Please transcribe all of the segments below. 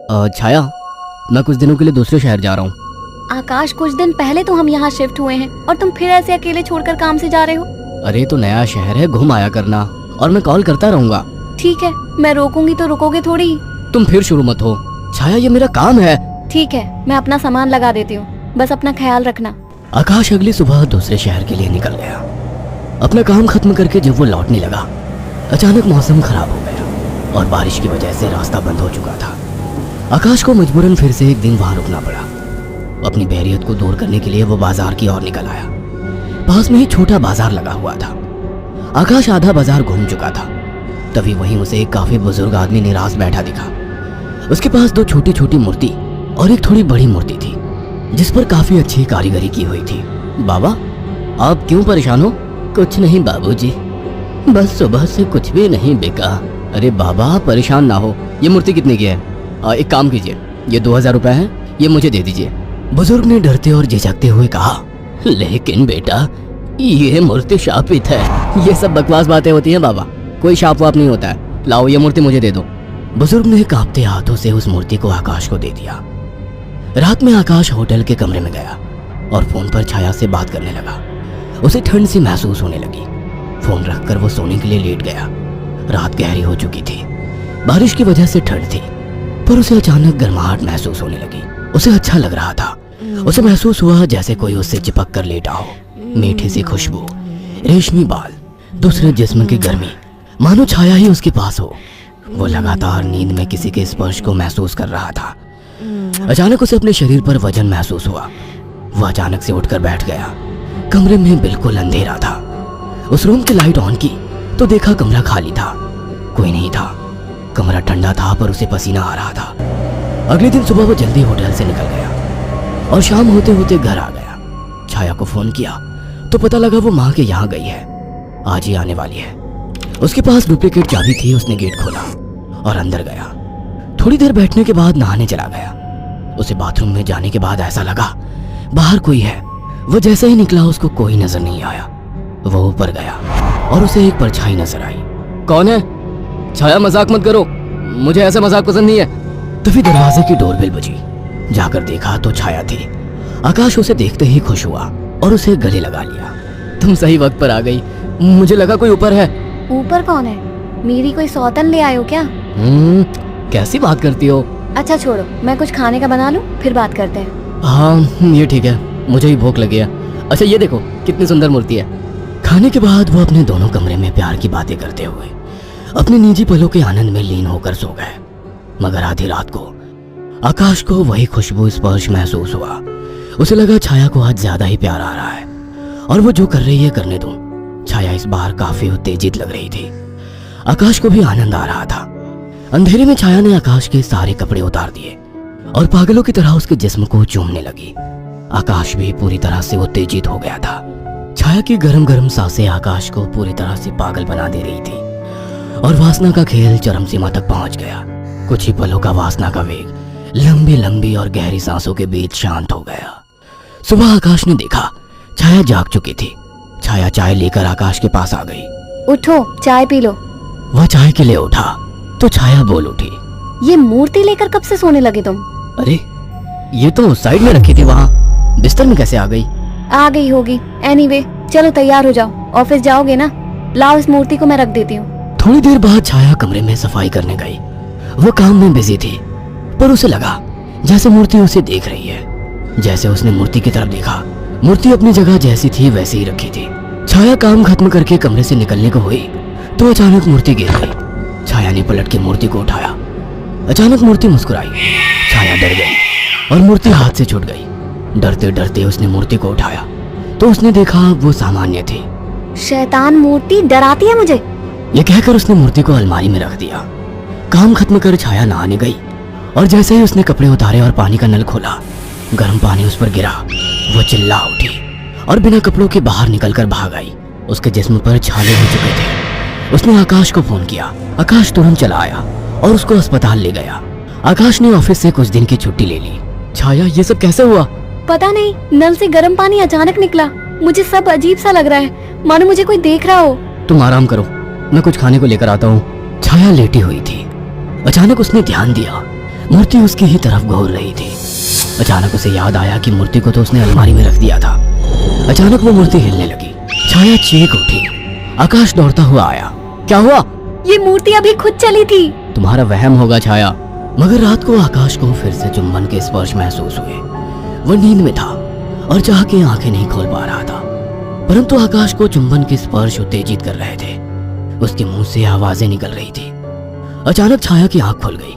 छाया, मैं कुछ दिनों के लिए दूसरे शहर जा रहा हूँ। आकाश, कुछ दिन पहले तो हम यहाँ शिफ्ट हुए हैं और तुम फिर ऐसे अकेले छोड़कर काम से जा रहे हो। अरे तो नया शहर है, घूम आया करना, और मैं कॉल करता रहूंगा। ठीक है, मैं रोकूंगी तो रुकोगे थोड़ी ही। तुम फिर शुरू मत हो छाया, ये मेरा काम है। ठीक है, मैं अपना सामान लगा देती हूँ, बस अपना ख्याल रखना। आकाश अगली सुबह दूसरे शहर के लिए निकल गया। अपना काम खत्म करके जब वो लौटने लगा, अचानक मौसम खराब हो गया और बारिश की वजह से रास्ता बंद हो चुका था। आकाश को मजबूरन फिर से एक दिन वहां रुकना पड़ा। अपनी बोरियत को दूर करने के लिए वो बाजार की ओर निकल आया। पास में ही छोटा बाजार लगा हुआ था। आकाश आधा बाजार घूम चुका था, तभी वहीं उसे एक काफी बुजुर्ग आदमी निराश बैठा दिखा। उसके पास दो छोटी छोटी मूर्ति और एक थोड़ी बड़ी मूर्ति थी, जिस पर काफी अच्छी कारीगरी की हुई थी। बाबा, आप क्यों परेशान हो? कुछ नहीं बाबूजी, बस सुबह से कुछ भी नहीं बिका। अरे बाबा, परेशान ना हो। ये मूर्ति कितने की है? एक काम कीजिए, ये 2000 रुपए है, ये मुझे दे दीजिए। बुजुर्ग ने डरते और झिझकते हुए कहा, लेकिन बेटा, ये मूर्ति शापित है। ये सब बकवास बातें होती हैं बाबा, कोई शाप वाप नहीं होता है। लाओ, ये मूर्ति मुझे दे दो। बुजुर्ग ने कांपते हाथों से उस मूर्ति को आकाश को दे दिया। रात में आकाश होटल के कमरे में गया और फोन पर छाया से बात करने लगा। उसे ठंड सी महसूस होने लगी। फोन रखकर वो सोने के लिए लेट गया। रात गहरी हो चुकी थी, बारिश की वजह से ठंड थी, पर उसे अचानक गर्माहट महसूस होने लगी। उसे अच्छा लग रहा था। उसे महसूस हुआ जैसे कोई उससे चिपक कर लेटा हो। मीठी सी खुशबू, रेशमी बाल, दूसरे जिस्म की गर्मी, मानो छाया ही उसके पास हो। वो लगातार नींद में किसी के स्पर्श को महसूस कर रहा था। अचानक उसे अपने शरीर पर वजन महसूस हुआ। वो अचानक से उठकर बैठ गया। कमरे में बिल्कुल अंधेरा था। उस रूम की लाइट ऑन की तो देखा कमरा खाली था, कोई नहीं था। कमरा ठंडा था पर उसे पसीना आ रहा था। अगले दिन सुबह वो जल्दी होटल से निकल गया और शाम होते होते घर आ गया। छाया को फोन किया तो पता लगा वो माँ के यहाँ गई है, आज ही आने वाली है। उसके पास डुप्लीकेट चाबी थी। उसने गेट खोला और अंदर गया। थोड़ी देर बैठने के बाद नहाने चला गया। उसे बाथरूम में जाने के बाद ऐसा लगा बाहर कोई है। वो जैसे ही निकला उसको कोई नजर नहीं आया। वो ऊपर गया और उसे एक परछाई नजर आई। कौन है? छाया, मजाक मत करो, मुझे ऐसा मजाक पसंद नहीं है। तभी दरवाजे की डोरबेल बजी। जाकर देखा तो छाया थी। आकाश उसे देखते ही खुश हुआ और उसे गले लगा लिया। तुम सही वक्त पर आ गई, मुझे लगा कोई ऊपर है। ऊपर कौन है? मेरी कोई सौतन ले आए हो क्या? कैसी बात करती हो? अच्छा छोड़ो, मैं कुछ खाने का बना लूं, फिर बात करते हैं। हाँ ये ठीक है, मुझे ही भूख लगी है। अच्छा ये देखो कितनी सुंदर मूर्ति है। खाने के बाद वो अपने दोनों कमरे में प्यार की बातें करते हुए अपने निजी पलों के आनंद में लीन होकर सो गए। मगर आधी रात को आकाश को वही खुशबू स्पर्श महसूस हुआ। उसे लगा छाया को आज ज्यादा ही प्यार आ रहा है और वो जो कर रही है करने दो। छाया इस बार काफी उत्तेजित लग रही थी। आकाश को भी आनंद आ रहा था। अंधेरे में छाया ने आकाश के सारे कपड़े उतार दिए और पागलों की तरह उसके जिस्म को चूमने लगी। आकाश भी पूरी तरह से उत्तेजित हो गया था। छाया की गरम गरम सांसें आकाश को पूरी तरह से पागल बना दे रही थी और वासना का खेल चरम सीमा तक पहुंच गया। कुछ ही पलों का वासना का वेग लंबी लंबी और गहरी सांसों के बीच शांत हो गया। सुबह आकाश ने देखा छाया जाग चुकी थी। छाया चाय लेकर आकाश के पास आ गई। उठो, चाय पी लो। वह चाय के लिए उठा तो छाया बोल उठी, ये मूर्ति लेकर कब से सोने लगे तुम? अरे ये तो साइड में रखी थी, वहाँ बिस्तर में कैसे आ गई? आ गई होगी। एनीवे, चलो तैयार हो जाओ, ऑफिस जाओगे ना? लाओ इस मूर्ति को मैं रख देती हूँ। थोड़ी देर बाद छाया कमरे में सफाई करने गई। वो काम में बिजी थी, पर उसे लगा जैसे मूर्ति उसे देख रही है। जैसे उसने मूर्ति की तरफ देखा, मूर्ति अपनी जगह जैसी थी वैसे ही रखी थी। छाया काम खत्म करके कमरे से निकलने को हुई तो अचानक मूर्ति गिर गई। छाया ने पलट के मूर्ति को उठाया। अचानक मूर्ति मुस्कुराई। छाया डर गई और मूर्ति हाथ से छूट गई। डरते डरते उसने मूर्ति को उठाया तो उसने देखा वो सामान्य थी। शैतान मूर्ति डराती है मुझे, ये कहकर उसने मूर्ति को अलमारी में रख दिया। काम खत्म कर छाया नहाने गई और जैसे ही उसने कपड़े उतारे और पानी का नल खोला, गर्म पानी उस पर गिरा। वो चिल्ला उठी और बिना कपड़ों के बाहर निकलकर भाग आई। उसके जिस्म पर छाले हो चुके थे। उसने आकाश को फोन किया। आकाश तुरंत चला आया और उसको अस्पताल ले गया। आकाश ने ऑफिस से कुछ दिन की छुट्टी ले ली। छाया, ये सब कैसे हुआ? पता नहीं, नल से गर्म पानी अचानक निकला। मुझे सब अजीब सा लग रहा है, मानो मुझे कोई देख रहा हो। तुम आराम करो, मैं कुछ खाने को लेकर आता हूँ। छाया लेटी हुई थी। अचानक उसने ध्यान दिया मूर्ति उसकी ही तरफ घूर रही थी। अचानक उसे याद आया कि मूर्ति को तो उसने अलमारी में रख दिया था। अचानक वो मूर्ति हिलने लगी। छाया चीख उठी। आकाश दौड़ता हुआ आया। क्या हुआ? ये मूर्ति अभी खुद चली थी। तुम्हारा वहम होगा छाया। मगर रात को आकाश को फिर से चुंबन के स्पर्श महसूस हुए। वो नींद में था और चाह के आंखें नहीं खोल पा रहा था, परंतु आकाश को चुंबन के स्पर्श उत्तेजित कर रहे थे। उसके मुंह से आवाजें निकल रही थी। अचानक छाया की आंख खुल गई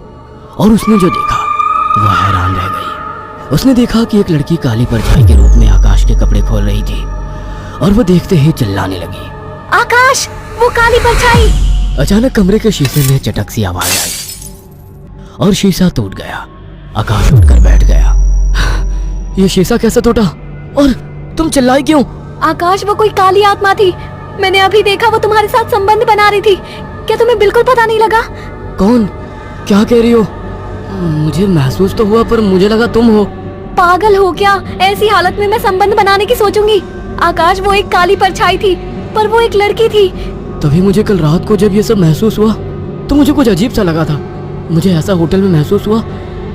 और उसने जो देखा वह हैरान रह गई। उसने देखा कि एक लड़की काली परछाई के रूप में आकाश के कपड़े खोल रही थी और वो देखते ही चिल्लाने लगी। आकाश, वो काली परछाई! अचानक कमरे के शीशे में चटक सी आवाज आई और शीशा टूट गया। आकाश उठकर बैठ गया। ये शीशा कैसे टूटा? और तुम चिल्लाई क्यों? आकाश, वो कोई काली आत्मा थी। मैंने अभी देखा, वो तुम्हारे साथ संबंध बना रही थी। क्या तुम्हें बिल्कुल पता नहीं लगा? कौन? क्या कह रही हो? मुझे महसूस तो हुआ, पर मुझे लगा तुम हो। पागल हो क्या? ऐसी हालत में मैं संबंध बनाने की सोचूंगी? आकाश, वो एक काली परछाई थी, पर वो एक लड़की थी। तभी मुझे कल रात को जब ये सब महसूस हुआ तो मुझे कुछ अजीब सा लगा था। मुझे ऐसा होटल में महसूस हुआ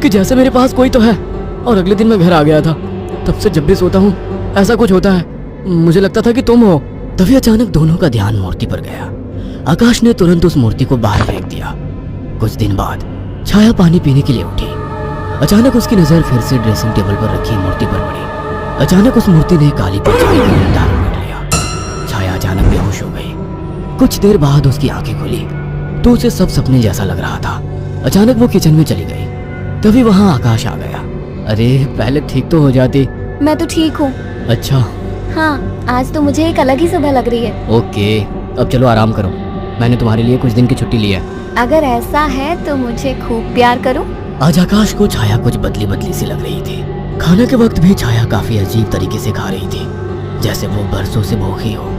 कि जैसे मेरे पास कोई तो है। और अगले दिन मैं घर आ गया था। तब से जब भी सोता हूँ ऐसा कुछ होता है। मुझे लगता था कि तुम हो। तभी अचानक दोनों का ध्यान मूर्ति पर गया। आकाश ने तुरंत उस मूर्ति को बाहर फेंक दिया। कुछ दिन बाद छाया पानी पीने के लिए उठी। अचानक उसकी नजर फिर से ड्रेसिंग टेबल पर रखी मूर्ति पर पड़ी। अचानक उस मूर्ति ने काली परछाई का रूप धारण कर लिया। छाया अचानक बेहोश हो गई। कुछ देर बाद उसकी आंखें खुली तो उसे सब सपने जैसा लग रहा था। अचानक वो किचन में चली गई। तभी वहां आकाश आ गया। अरे, पहले ठीक तो हो जाती। मैं तो ठीक हूँ। अच्छा। हाँ, आज तो मुझे एक अलग ही सुबह लग रही है। ओके, अब चलो आराम करो। मैंने तुम्हारे लिए कुछ दिन की छुट्टी ली है। अगर ऐसा है तो मुझे खूब प्यार करो। आज आकाश को छाया कुछ बदली बदली सी लग रही थी। खाने के वक्त भी छाया काफी अजीब तरीके से खा रही थी, जैसे वो बरसों से भूखी हो।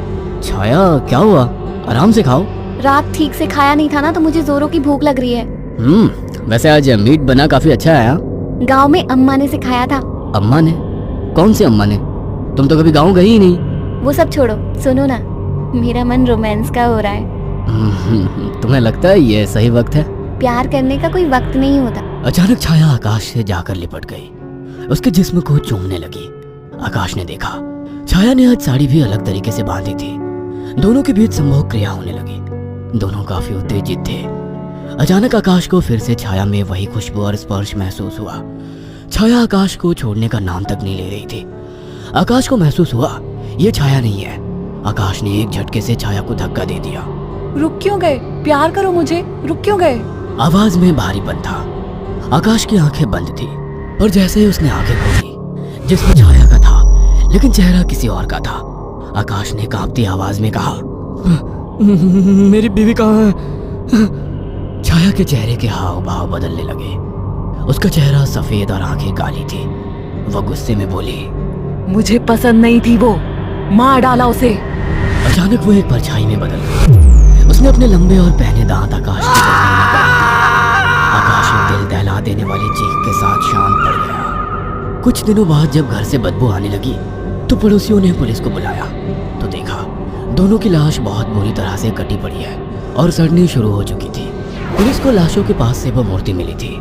छाया, क्या हुआ? आराम से खाओ। रात ठीक से खाया नहीं था ना, तो मुझे जोरों की भूख लग रही है। वैसे आज मीट बना काफी अच्छा है। गांव में अम्मा ने सिखाया था। अम्मा ने? कौन सी अम्मा ने? तुम तो कभी गांव गई ही नहीं। वो सब छोड़ो, सुनो ना, मेरा मन रोमांस का हो रहा है। तुम्हें लगता है ये सही वक्त है? प्यार करने का कोई वक्त नहीं होता। अचानक छाया आकाश से जाकर लिपट गई। उसके जिस्म को चूमने लगी। आकाश ने देखा छाया ने आज साड़ी भी अलग तरीके से बांधी थी। दोनों के बीच संभोग क्रिया होने लगी। दोनों काफी उत्तेजित थे। अचानक आकाश को फिर से छाया में वही खुशबू और स्पर्श महसूस हुआ। छाया आकाश को छोड़ने का नाम तक नहीं ले रही थी। आकाश को महसूस हुआ ये छाया नहीं है। आकाश ने एक झटके से छाया को धक्का दे दिया। रुक क्यों गए? प्यार करो मुझे, रुक क्यों गए? आवाज में भारीपन था। आकाश की आंखें बंद थी, पर जैसे ही उसने आंखें खोली जिसमें छाया का था, लेकिन चेहरा किसी और का था। आकाश ने कांपती आवाज में कहा, मेरी बीवी कहाँ है? छाया के चेहरे के हाव भाव बदलने लगे। उसका चेहरा सफेद और आंखें काली थी। वह गुस्से में बोली, मुझे पसंद नहीं थी वो, मार डाला उसे। अचानक वो एक परछाई में बदल गई। उसने अपने लंबे और पहने दांत आकाश की गर्दन में गाड़ दिए। आकाश एक दिल दहला देने वाली चीख के साथ शांत पड़ गया। कुछ दिनों बाद जब घर से बदबू आने लगी तो पड़ोसियों ने पुलिस को बुलाया तो देखा दोनों की लाश बहुत बुरी तरह से कटी पड़ी है और सड़नी शुरू हो चुकी थी। पुलिस को लाशों के पास से वो मूर्ति मिली थी।